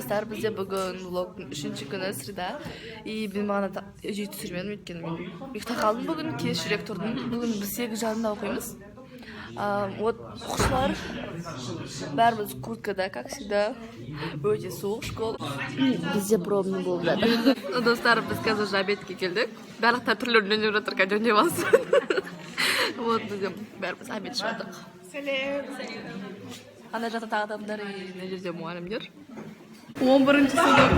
Достар, бізде бүгін влогтың 3-ші күні среда. И мен маған жиі түсірмедім, өйткені мен ұйықта қалдым бүгін, кешірек тұрдым. Бүгін біз 8:30-да оқимыз. Вот оқушылар бәріміз курткада, как всегда, өте суық школа. Бізде пробный болып жатыр. Достар, біз қазір уже обедке келдік. Барлықтар түрлерін жөнеп жатыр, қазір жөнеп алсын. Вот бізде бәріміз обед ішіп жатырық. Сәлем. Қандай жатыр тағы адамдар, не жерде мұғалімдер. 11-ші сынып.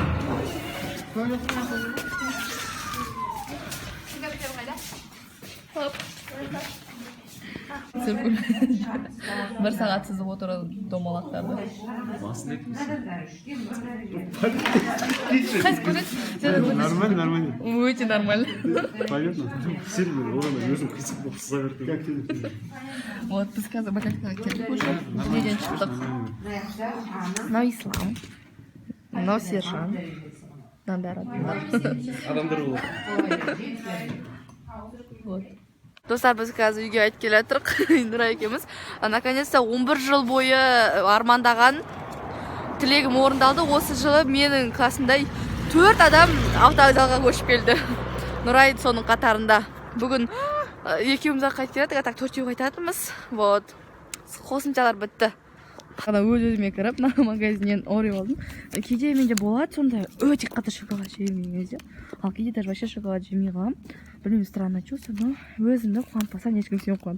Bir saat sızып отырады домалақтарды. Қайсы көреді? Нормально. Өте нормально. Понятно. Сильно, оған өзім қисық болып сыза бердім. Вот, біз қазір бакалькаға келдік уже. Неден шықтық. Мынау Ислам. Мынау Сержан. Мынау бәрі адамдар. Адамдар болады. Вот. Достар, біз қазір үйге айтып келе жатырық. Нұра екеуміз. Наконец-то 11 жыл бойы армандаған тілегім орындалды. Осы жылы менің классымда 4 адам автовокзалға көшіп келді. Нұрай соның қатарында. Бүгін екеуміз қайтып келедік, атақ 4-еу қайтатынбыз. Вот. Қосымшалар бітті. Қана өз-өзіме кіріп, магазиннен Орео алдым. Кейде менде болады сонда өте қатты шоколад жемеймін кезде. Ал кейде даже вообще шоколад жемей қалам. Білмеймін, странное чувство, но өзімді қуантпасам ешкім сен қуант.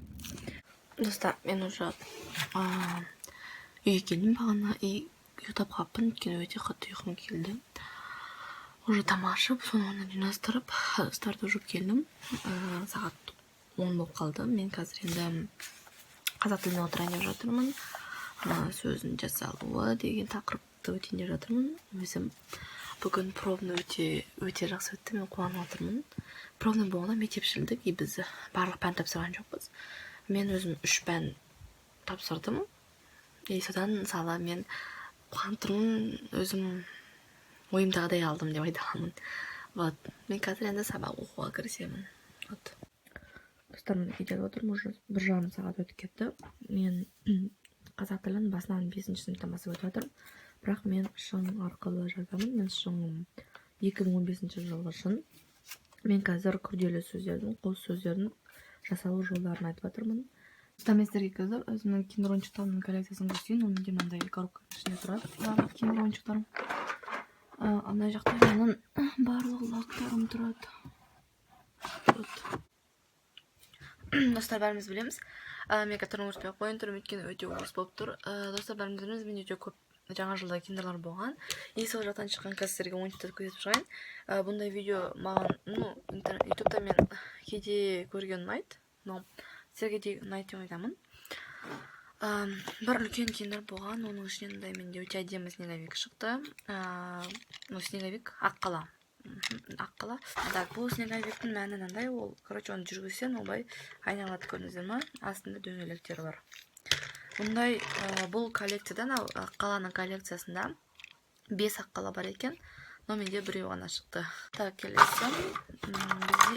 Достар, мен уже үйге келдім бағана и ұйықтап қалыппын, өйткені өте қатты ұйқым келді. Уже тамақ ішіп, соны жинастырып, старды жүріп келдім. Сағат 10 болып қалды. Мен қазір енді қазақ тіліне отырайын деп жатырмын. Сөзін жасалуы деген тақырыпты өтейін деп жатырмын. Өзім бүгін пробный өте жақсы өтті, мен қуанып отырмын. Пробный болғанда мектепшілдік, и біз барлық пән тапсырған жоқпыз. Мен өзім 3 пән тапсырдым. И содан мысалы мен қуанып тұрмын, өзім ойымдағыдай алдым деп айта аламын. Вот, мен қазір енді сабақ оқуға кірісемін. Вот. Достарымды кетіп отырмын, уже 1,5 сағат өтіп кетті. Мен қазақ тілін басынан 5-ші сыныптан бастап өтіп жатырмын. Бірақ мен шын арқылы жазамын. Мен шын 2015 жылғы шын. Мен қазір күрделі сөздердің, қос сөздердің жасалу жолдарын айтып жатырмын. Стаместерге қазір өзімнің киндер ойыншықтарымның коллекциясын көрсетейін. Ол менде мынандай коробканың ішінде тұрады. Барлық киндер ойыншықтарым. Ана жақта менің барлық лактарым тұрады. Достар, бәріміз білеміз. Мен кәттірін өртпей қойын тұрым өткен өте орыс болып тұр. Достар, бәріміз білеміз, мен өте көп жаңа жылда киндерлар болған. И сол жақтан шыққан қазірге ойыншықтарды көрсетіп шығайын. Бұндай видео маған, ютубта мен кейде көрген ұнайды. Но сіздерге де ұнайды деп айтамын. Бір үлкен киндер болған, оның ішінен менде өте әдемі снеговик шықты. Снеговик аққала. Аққала. Так, бұл снеговиктің мәні мынандай, ол, короче, оны жүргізсең, олай айналады, көрдіңіздер ме? Астында дөңгелектері бар. Бұндай бұл коллекциядан, аққаланың коллекциясында 5 аққала бар екен, но менде 1 ғана шықты. Так, келесі.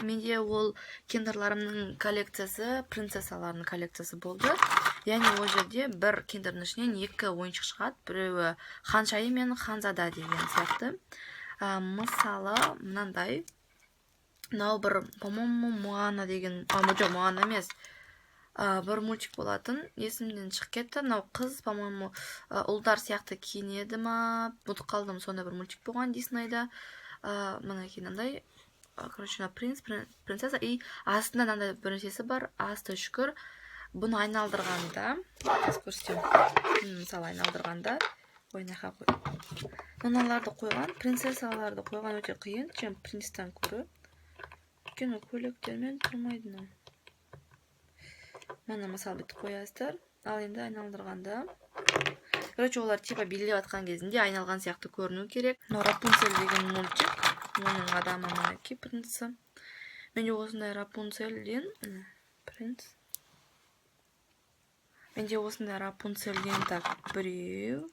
Менде ол киндерларымның коллекциясы, принцессаларының коллекциясы болды. Яғни ол жерде бір киндердің ішінен 2 ойыншық шығады, біреуі Ханшайым мен Ханзада деген сияқты. Мысалы, мынандай, мынау бір, по-моему, Моана деген, жоқ, Моана емес, бір мультик болатын, есімнен шығып кетті. Мынау қыз, по-моему, ұлдар сияқты киінеді ма, ұмытып қалдым, сондай бір мультик болған Диснейда. Мына кейінандай, короче, принцесса, и астында мынандай бір нәрсесі бар, асты шүкір. Бұны айналдырғанда, мысалы айналдырғанда, ойнаға қой. Мыналарды қойған, принцессаларды қойған өте қиын, чем принцтан көрі. Өйткені көйлектермен тұрмайды. Мына мысалы бітіп қоясыздар, ал енді айналдырғанда. Короче, олар типа билеп атқан кезінде айналған сияқты көріну керек. Рапунцель деген мультик, оның адамы мінеки принцесі. Менде осындай Рапунцельден, принц. Менде осындай Рапунцельден так, 1,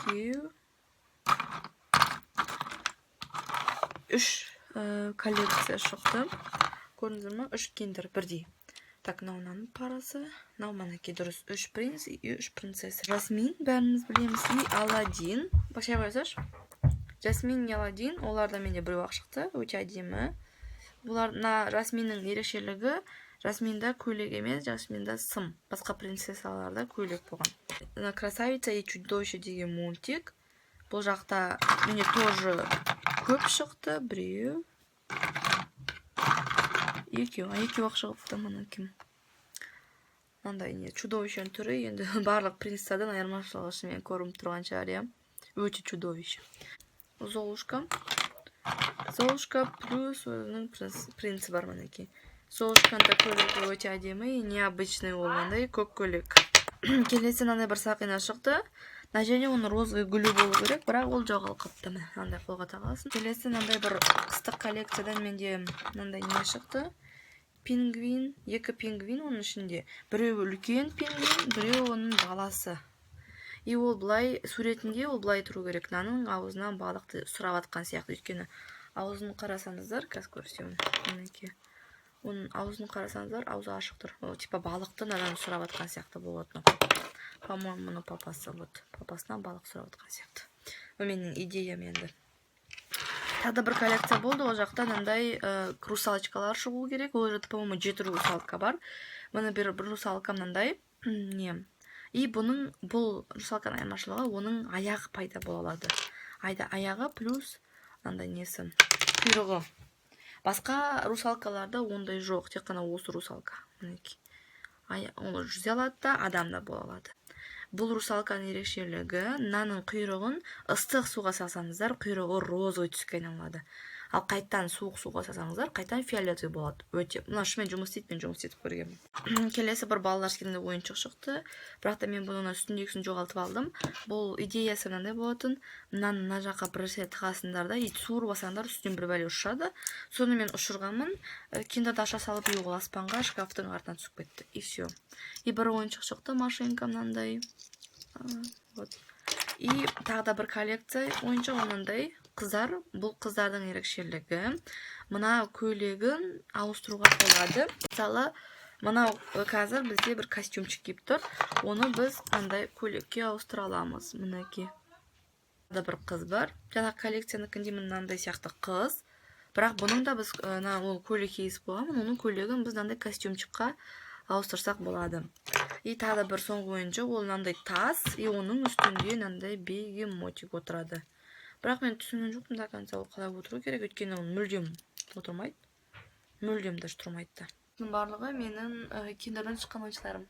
2, 3 коллекция шықты. Көрдіңіздер ме? 3 киндер бірдей. Так, мынаның парасы. Мынау мінекей дұрыс. 3 принц и 3 принцесса. Жасмин, бәріміз білеміз. И Аладдин. Башай қойсаш. Жасмин и Аладдин. Оларда менде біреу ақ шықты. Өте әдемі. Жасминнің ерекшелігі, Жасминда көйлек емес, Жасминда сым. Басқа принцессаларда көйлек болған. Красавица и чудовище деген мультик. Бұл жақта менде тоже көп шықты. Біреу. Екеу ақ шығыпты мінекей. Мынандай не чудовищенің түрі енді барлық принцессадан айырмашылығы шынымен көрініп тұрған шығар, иә. Өте чудовище. Золушка плюс өзінің принці бар мінекей. Золушканың көйлегі өте әдемі, необычный болғандай көк көйлек. Келесі мынандай бір сақина шықты. Мына жерде оның розовый гүлі болу керек, бірақ ол жоғалып қалыпты. Мынандай қолға тағасың. Келесі мынандай бір қыстық коллекциядан менде мынандай не шықты. Пингвин, екі пингвин оның ішінде. Біреу үлкен пингвин, біреу оның баласы. И ол былай суретінде ол былай тұру керек. Мынаның аузынан балықты сұрап атқан сияқты. Өйткені аузын қарасаңыздар, қазір көрсетемін. Мінекей. Оның аузын қарасаңыздар, аузы ашық тұр. Ол типа балықты мынадан сұрап атқан сияқты болады. По-моему, мұны папасы вот. Папасынан балық сұрап атқан сияқты. Ол менің идеям енді. Тағы бір коллекция болды, ол жақта мынандай русалочкалар шығу керек. Ол жерде, по-моему, 7 русалка бар. Мына бір русалка мынандай не. И бұл русалканың айырмашылығы, оның аяғы пайда бола алады. Аяғы плюс мынандай несі, құйрығы. Басқа русалкаларда ондай жоқ, тек қана осы русалка. Мінекей. Оны жүзе алады да, адамда бола алады. Бұл русалканың ерекшелігі, мынаның құйрығын ыстық суға салсаңыздар, құйрығы розовый түске айналады. Ал қайтадан суық суға салсаңыздар, қайтадан фиолетовый болады. Өте, мына шынымен жұмыс істеп көргенмін. Келесі бір балалар секілді ойыншық шықты, бірақ та мен бұның үстіндегісін жоғалтып алдым. Бұл идеясы мынандай болатын. Мына жаққа бір нәрсе тығасыңдар да, суырып алсаңдар, үстінен бір бәле ұшады. Соны мен ұшырғанмын. Киндерді аша салып ол аспанға шкафтың артынан түсіп кетті. И все. И бір ойыншық шықты, машинка мынандай. Вот. И тағы да бір коллекция ойыншық мынандай. Қыздар, бұл қыздардың ерекшелігі. Мына көйлегін ауыстыруға болады. Мысалы, мына қазір бізде бір костюмчик киіп тұр. Оны біз андай көйлекке ауыстыра аламыз. Мінекей. Мында бір қыз бар. Жаңа коллекцияныкінде мынандай сияқты қыз. Бірақ бұның да біз ол көйлек киісіп қойған, оның көйлегін біз мынандай костюмчикқа ауыстырсақ болады. И тағы бір соңғы ойыншық, ол мынандай тас, и оның үстінде мынандай бегемотик отырады. Бірақ мен түсінген жоқпын да конца ол қалай отыру керек, өйткені ол мүлдем отырмайды. Мүлдем даже тұрмайды да. Барлығы менің киндерден шыққан ойыншықтарым.